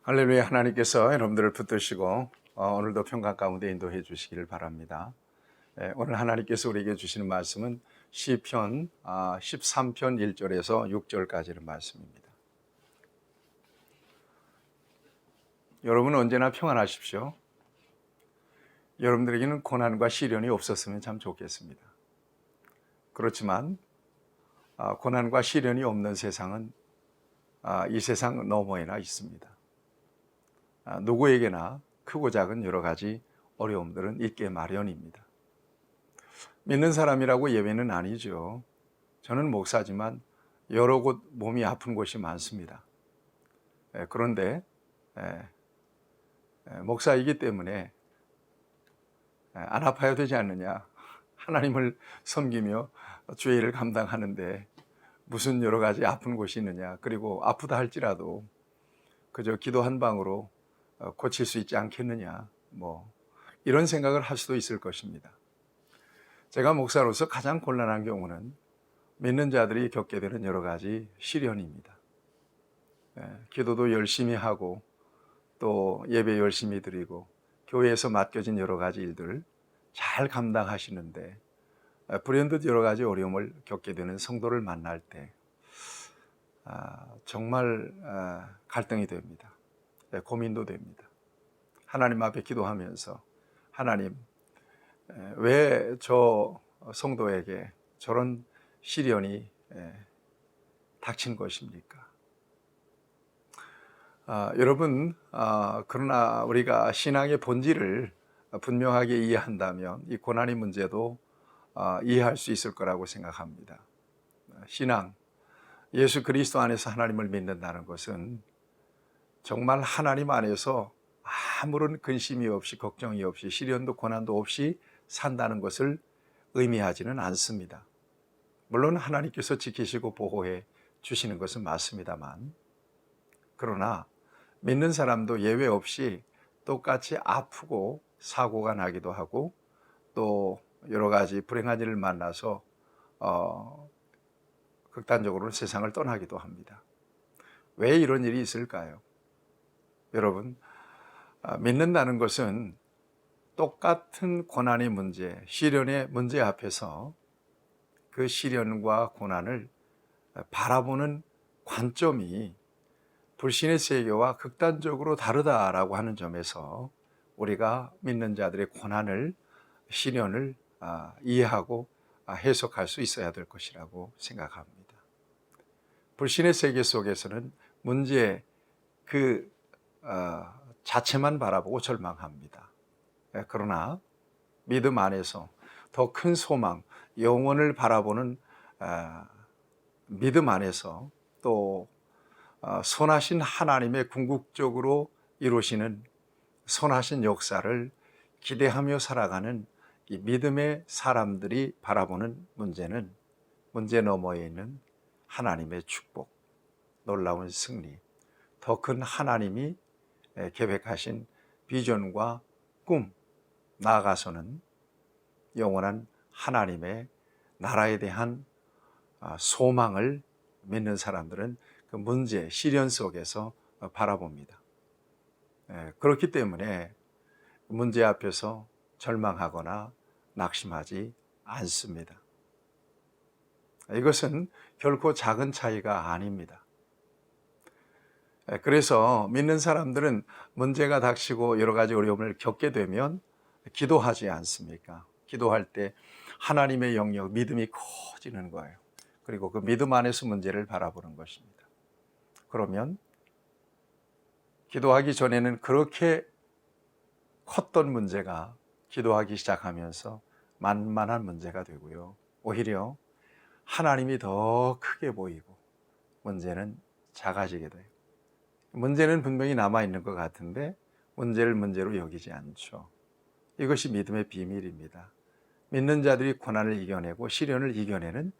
할렐루야. 하나님께서 여러분들을 붙드시고 오늘도 평강 가운데 인도해 주시기를 바랍니다. 오늘 하나님께서 우리에게 주시는 말씀은 시편 13편 1절에서 6절까지의 말씀입니다. 여러분은 언제나 평안하십시오. 여러분들에게는 고난과 시련이 없었으면 참 좋겠습니다. 그렇지만 고난과 시련이 없는 세상은 이 세상 너머에나 있습니다. 누구에게나 크고 작은 여러 가지 어려움들은 있게 마련입니다. 믿는 사람이라고 예외는 아니죠. 저는 목사지만 여러 곳 몸이 아픈 곳이 많습니다. 그런데 목사이기 때문에 안 아파야 되지 않느냐. 하나님을 섬기며 주의 일을 감당하는데 무슨 여러 가지 아픈 곳이 있느냐. 그리고 아프다 할지라도 그저 기도 한 방으로 고칠 수 있지 않겠느냐, 이런 생각을 할 수도 있을 것입니다. 제가 목사로서 가장 곤란한 경우는 믿는 자들이 겪게 되는 여러 가지 시련입니다. 기도도 열심히 하고 또 예배 열심히 드리고 교회에서 맡겨진 여러 가지 일들을 잘 감당하시는데 불현듯 여러 가지 어려움을 겪게 되는 성도를 만날 때 정말 갈등이 됩니다. 고민도 됩니다. 하나님 앞에 기도하면서 하나님, 왜 저 성도에게 저런 시련이 닥친 것입니까? 여러분, 그러나 우리가 신앙의 본질을 분명하게 이해한다면 이 고난의 문제도 이해할 수 있을 거라고 생각합니다. 신앙, 예수 그리스도 안에서 하나님을 믿는다는 것은 정말 하나님 안에서 아무런 근심이 없이 걱정이 없이 시련도 고난도 없이 산다는 것을 의미하지는 않습니다. 물론 하나님께서 지키시고 보호해 주시는 것은 맞습니다만, 그러나 믿는 사람도 예외 없이 똑같이 아프고 사고가 나기도 하고 또 여러 가지 불행한 일을 만나서 극단적으로 세상을 떠나기도 합니다. 왜 이런 일이 있을까요? 여러분, 믿는다는 것은 똑같은 고난의 문제, 시련의 문제 앞에서 그 시련과 고난을 바라보는 관점이 불신의 세계와 극단적으로 다르다라고 하는 점에서 우리가 믿는 자들의 고난을, 시련을 이해하고 해석할 수 있어야 될 것이라고 생각합니다. 불신의 세계 속에서는 문제 자체만 바라보고 절망합니다. 그러나 믿음 안에서 더 큰 소망, 영원을 바라보는 믿음 안에서 또 선하신 하나님의 궁극적으로 이루시는 선하신 역사를 기대하며 살아가는 이 믿음의 사람들이 바라보는 문제는 문제 너머에 있는 하나님의 축복, 놀라운 승리, 더 큰 하나님이 계획하신 비전과 꿈, 나아가서는 영원한 하나님의 나라에 대한 소망을 믿는 사람들은 그 문제, 시련 속에서 바라봅니다. 그렇기 때문에 문제 앞에서 절망하거나 낙심하지 않습니다. 이것은 결코 작은 차이가 아닙니다. 그래서 믿는 사람들은 문제가 닥치고 여러 가지 어려움을 겪게 되면 기도하지 않습니까? 기도할 때 하나님의 영역, 믿음이 커지는 거예요. 그리고 그 믿음 안에서 문제를 바라보는 것입니다. 그러면 기도하기 전에는 그렇게 컸던 문제가 기도하기 시작하면서 만만한 문제가 되고요. 오히려 하나님이 더 크게 보이고 문제는 작아지게 돼요. 문제는 분명히 남아있는 것 같은데 문제를 문제로 여기지 않죠. 이것이 믿음의 비밀입니다. 믿는 자들이 고난을 이겨내고 시련을 이겨내는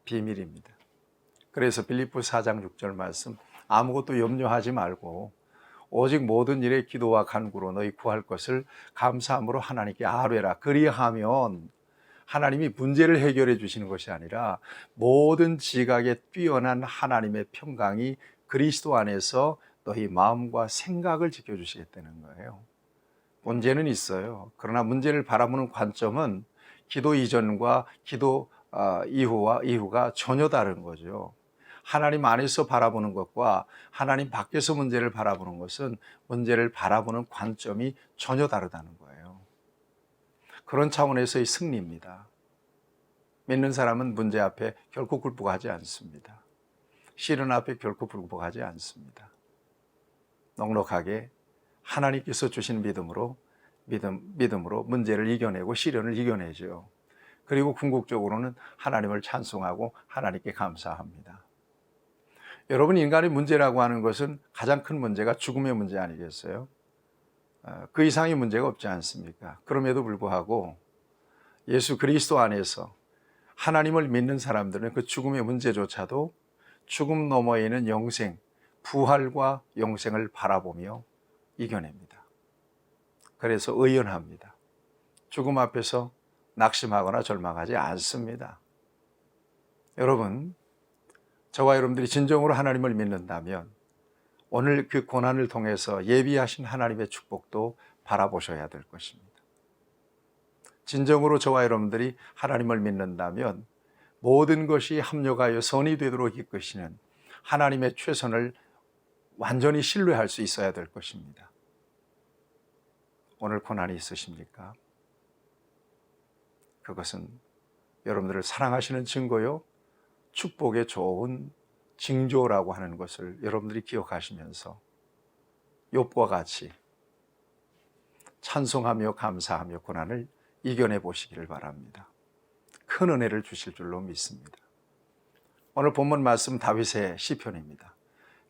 비밀입니다. 그래서 빌립보 4장 6절 말씀, 아무것도 염려하지 말고 오직 모든 일에 기도와 간구로 너희 구할 것을 감사함으로 하나님께 아뢰라. 그리하면 하나님이 문제를 해결해 주시는 것이 아니라 모든 지각에 뛰어난 하나님의 평강이 그리스도 안에서 너희 마음과 생각을 지켜주시겠다는 거예요. 문제는 있어요. 그러나 문제를 바라보는 관점은 기도 이전과 기도 이후가 전혀 다른 거죠. 하나님 안에서 바라보는 것과 하나님 밖에서 문제를 바라보는 것은 문제를 바라보는 관점이 전혀 다르다는 거예요. 그런 차원에서의 승리입니다. 믿는 사람은 문제 앞에 결코 굴복하지 않습니다. 시련 앞에 결코 굴복하지 않습니다. 넉넉하게 하나님께서 주신 믿음으로 문제를 이겨내고 시련을 이겨내죠. 그리고 궁극적으로는 하나님을 찬송하고 하나님께 감사합니다. 여러분, 인간의 문제라고 하는 것은 가장 큰 문제가 죽음의 문제 아니겠어요? 그 이상의 문제가 없지 않습니까? 그럼에도 불구하고 예수 그리스도 안에서 하나님을 믿는 사람들은 그 죽음의 문제조차도 죽음 너머에 있는 영생, 부활과 영생을 바라보며 이겨냅니다. 그래서 의연합니다. 죽음 앞에서 낙심하거나 절망하지 않습니다. 여러분, 저와 여러분들이 진정으로 하나님을 믿는다면 오늘 그 고난을 통해서 예비하신 하나님의 축복도 바라보셔야 될 것입니다. 진정으로 저와 여러분들이 하나님을 믿는다면 모든 것이 합력하여 선이 되도록 이끄시는 하나님의 최선을 완전히 신뢰할 수 있어야 될 것입니다. 오늘 고난이 있으십니까? 그것은 여러분들을 사랑하시는 증거요, 축복의 좋은 징조라고 하는 것을 여러분들이 기억하시면서 욥과 같이 찬송하며 감사하며 고난을 이겨내 보시기를 바랍니다. 큰 은혜를 주실 줄로 믿습니다. 오늘 본문 말씀 다윗의 시편입니다.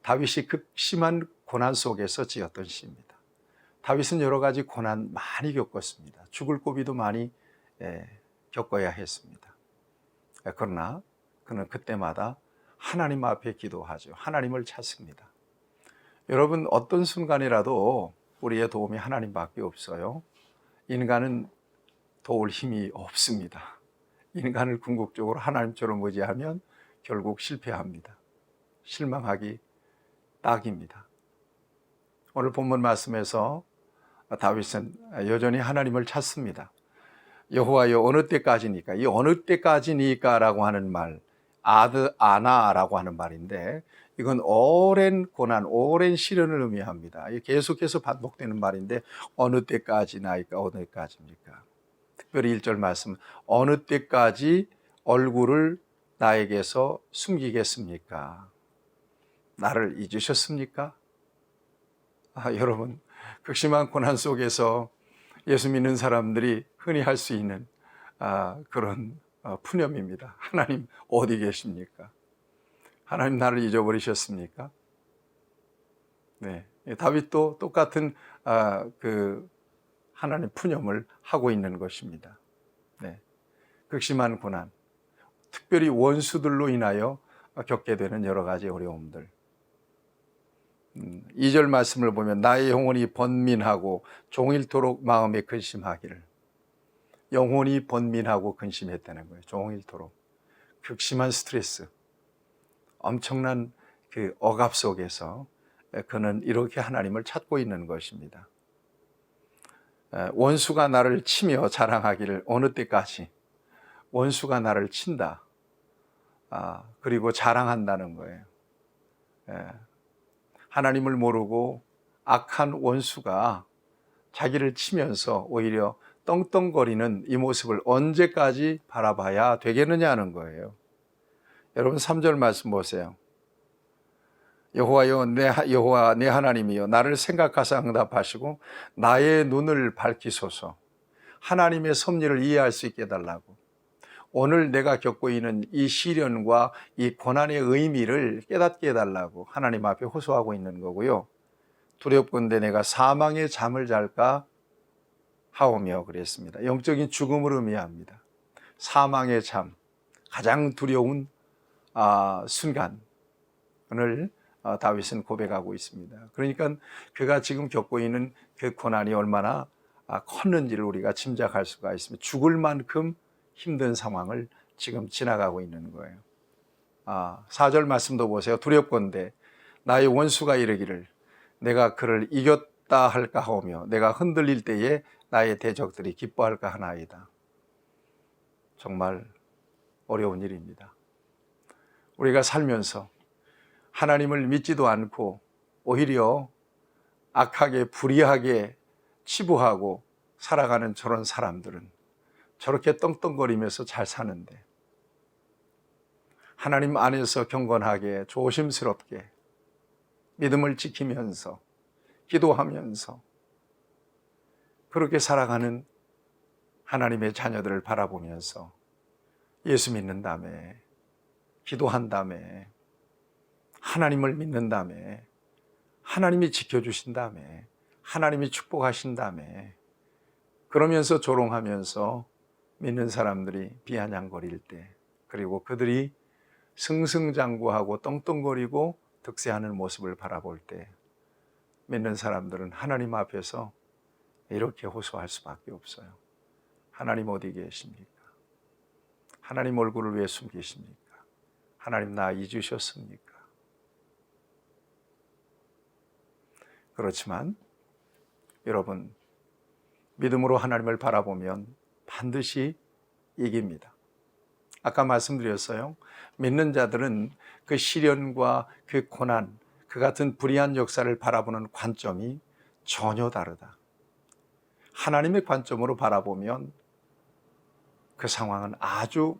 다윗이 극심한 고난 속에서 지었던 시입니다. 다윗은 여러 가지 고난 많이 겪었습니다. 죽을 고비도 많이 겪어야 했습니다. 그러나 그는 그때마다 하나님 앞에 기도하죠. 하나님을 찾습니다. 여러분, 어떤 순간이라도 우리의 도움이 하나님밖에 없어요. 인간은 도울 힘이 없습니다. 인간을 궁극적으로 하나님처럼 의지하면 결국 실패합니다. 실망하기 딱입니다. 오늘 본문 말씀에서 다윗은 여전히 하나님을 찾습니다. 여호와여, 어느 때까지니까? 이 어느 때까지니까라고 하는 말, 아나라고 하는 말인데 이건 오랜 고난, 오랜 시련을 의미합니다. 계속해서 반복되는 말인데 어느 때까지나이까? 어느 때까지입니까? 특별히 1절 말씀, 어느 때까지 얼굴을 나에게서 숨기겠습니까? 나를 잊으셨습니까? 여러분, 극심한 고난 속에서 예수 믿는 사람들이 흔히 할 수 있는 그런 푸념입니다. 하나님 어디 계십니까? 하나님 나를 잊어버리셨습니까? 네, 다윗도 똑같은 그 하나님 푸념을 하고 있는 것입니다. 네, 극심한 고난, 특별히 원수들로 인하여 겪게 되는 여러 가지 어려움들. 2절 말씀을 보면 나의 영혼이 번민하고 종일토록 마음에 근심하기를. 영혼이 번민하고 근심했다는 거예요. 종일토록. 극심한 스트레스, 엄청난 그 억압 속에서 그는 이렇게 하나님을 찾고 있는 것입니다. 원수가 나를 치며 자랑하기를. 어느 때까지 원수가 나를 친다, 그리고 자랑한다는 거예요. 하나님을 모르고 악한 원수가 자기를 치면서 오히려 떵떵거리는 이 모습을 언제까지 바라봐야 되겠느냐는 거예요. 여러분, 3절 말씀 보세요. 여호와여, 여호와 내 하나님이여, 나를 생각하사 응답하시고 나의 눈을 밝히소서. 하나님의 섭리를 이해할 수 있게 해달라고. 오늘 내가 겪고 있는 이 시련과 이 고난의 의미를 깨닫게 해달라고 하나님 앞에 호소하고 있는 거고요. 두렵건대 내가 사망의 잠을 잘까 하오며 그랬습니다. 영적인 죽음을 의미합니다. 사망의 잠, 가장 두려운 순간을 다윗은 고백하고 있습니다. 그러니까 그가 지금 겪고 있는 그 고난이 얼마나 컸는지를 우리가 짐작할 수가 있습니다. 죽을 만큼 힘든 상황을 지금 지나가고 있는 거예요. 4절 말씀도 보세요. 두렵건대 나의 원수가 이르기를 내가 그를 이겼다 할까 하오며 내가 흔들릴 때에 나의 대적들이 기뻐할까 하나이다. 정말 어려운 일입니다. 우리가 살면서 하나님을 믿지도 않고 오히려 악하게 불의하게 치부하고 살아가는 저런 사람들은 저렇게 떵떵거리면서 잘 사는데, 하나님 안에서 경건하게 조심스럽게 믿음을 지키면서 기도하면서 그렇게 살아가는 하나님의 자녀들을 바라보면서 예수 믿는다며, 기도한다며, 하나님을 믿는다며, 하나님이 지켜주신다며, 하나님이 축복하신다며, 그러면서 조롱하면서 믿는 사람들이 비아냥거릴 때, 그리고 그들이 승승장구하고 떵떵거리고 득세하는 모습을 바라볼 때 믿는 사람들은 하나님 앞에서 이렇게 호소할 수밖에 없어요. 하나님 어디 계십니까? 하나님 얼굴을 왜 숨기십니까? 하나님 나 잊으셨습니까? 그렇지만 여러분, 믿음으로 하나님을 바라보면 반드시 이깁니다. 아까 말씀드렸어요. 믿는 자들은 그 시련과 그 고난, 그 같은 불의한 역사를 바라보는 관점이 전혀 다르다. 하나님의 관점으로 바라보면 그 상황은 아주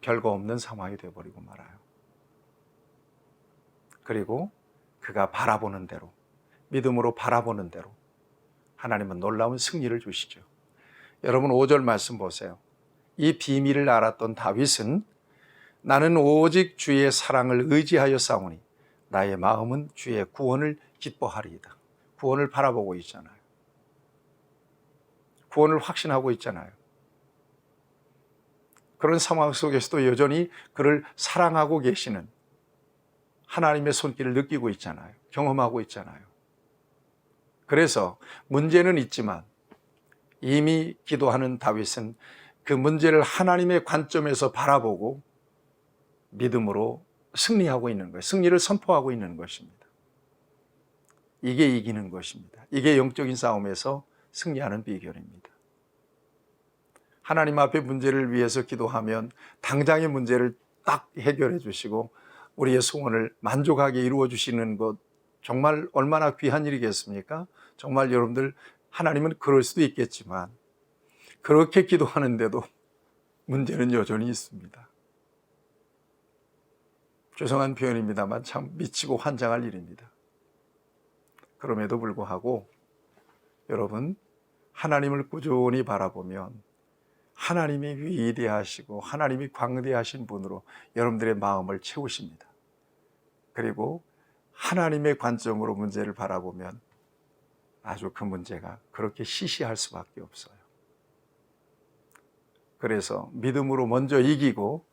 별거 없는 상황이 되어버리고 말아요. 그리고 그가 바라보는 대로, 믿음으로 바라보는 대로 하나님은 놀라운 승리를 주시죠. 여러분 5절 말씀 보세요. 이 비밀을 알았던 다윗은 나는 오직 주의 사랑을 의지하여 싸우니 나의 마음은 주의 구원을 기뻐하리이다. 구원을 바라보고 있잖아요. 구원을 확신하고 있잖아요. 그런 상황 속에서도 여전히 그를 사랑하고 계시는 하나님의 손길을 느끼고 있잖아요. 경험하고 있잖아요. 그래서 문제는 있지만 이미 기도하는 다윗은 그 문제를 하나님의 관점에서 바라보고 믿음으로 승리하고 있는 거예요. 승리를 선포하고 있는 것입니다. 이게 이기는 것입니다. 이게 영적인 싸움에서 승리하는 비결입니다. 하나님 앞에 문제를 위해서 기도하면 당장의 문제를 딱 해결해 주시고 우리의 소원을 만족하게 이루어 주시는 것, 정말 얼마나 귀한 일이겠습니까? 정말 여러분들, 하나님은 그럴 수도 있겠지만 그렇게 기도하는데도 문제는 여전히 있습니다. 죄송한 표현입니다만 참 미치고 환장할 일입니다. 그럼에도 불구하고 여러분, 하나님을 꾸준히 바라보면 하나님이 위대하시고 하나님이 광대하신 분으로 여러분들의 마음을 채우십니다. 그리고 하나님의 관점으로 문제를 바라보면 아주 그 문제가 그렇게 시시할 수밖에 없어요. 그래서 믿음으로 먼저 이기고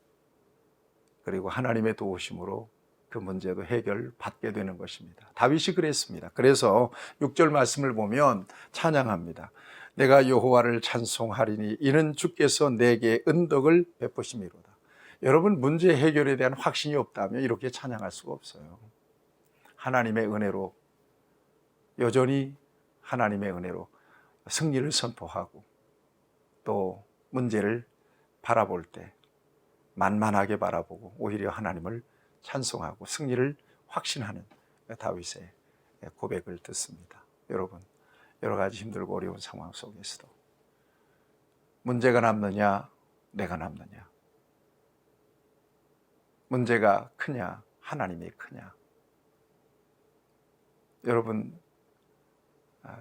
그리고 하나님의 도우심으로 그 문제도 해결받게 되는 것입니다. 다윗이 그랬습니다. 그래서 6절 말씀을 보면 찬양합니다. 내가 여호와를 찬송하리니 이는 주께서 내게 은덕을 베푸심이로다. 여러분, 문제 해결에 대한 확신이 없다면 이렇게 찬양할 수가 없어요. 하나님의 은혜로, 여전히 하나님의 은혜로 승리를 선포하고 또 문제를 바라볼 때 만만하게 바라보고 오히려 하나님을 찬송하고 승리를 확신하는 다윗의 고백을 듣습니다. 여러분, 여러 가지 힘들고 어려운 상황 속에서도 문제가 남느냐, 내가 남느냐, 문제가 크냐, 하나님이 크냐. 여러분,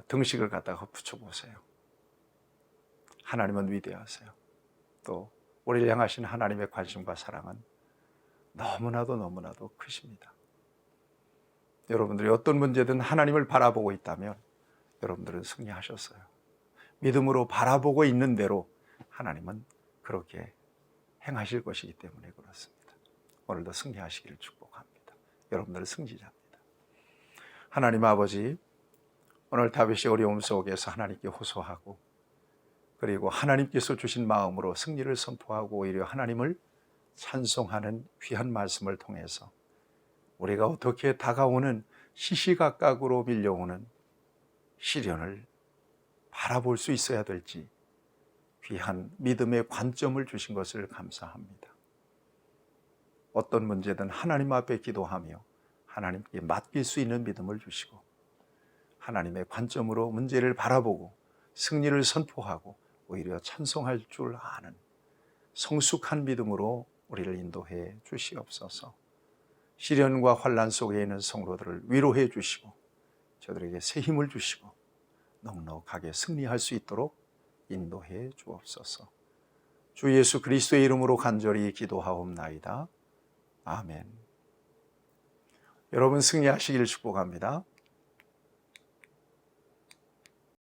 등식을 갖다가 붙여보세요. 하나님은 위대하세요. 또 우리를 향하신 하나님의 관심과 사랑은 너무나도 크십니다. 여러분들이 어떤 문제든 하나님을 바라보고 있다면 여러분들은 승리하셨어요. 믿음으로 바라보고 있는 대로 하나님은 그렇게 행하실 것이기 때문에 그렇습니다. 오늘도 승리하시기를 축복합니다. 여러분들은 승리자입니다. 하나님 아버지, 오늘 다윗이 어려움 속에서 하나님께 호소하고 그리고 하나님께서 주신 마음으로 승리를 선포하고 오히려 하나님을 찬송하는 귀한 말씀을 통해서 우리가 어떻게 다가오는 시시각각으로 밀려오는 시련을 바라볼 수 있어야 될지 귀한 믿음의 관점을 주신 것을 감사합니다. 어떤 문제든 하나님 앞에 기도하며 하나님께 맡길 수 있는 믿음을 주시고 하나님의 관점으로 문제를 바라보고 승리를 선포하고 오히려 찬송할 줄 아는 성숙한 믿음으로 우리를 인도해 주시옵소서. 시련과 환난 속에 있는 성도들을 위로해 주시고 저들에게 새 힘을 주시고 넉넉하게 승리할 수 있도록 인도해 주옵소서. 주 예수 그리스도의 이름으로 간절히 기도하옵나이다. 아멘. 여러분 승리하시길 축복합니다.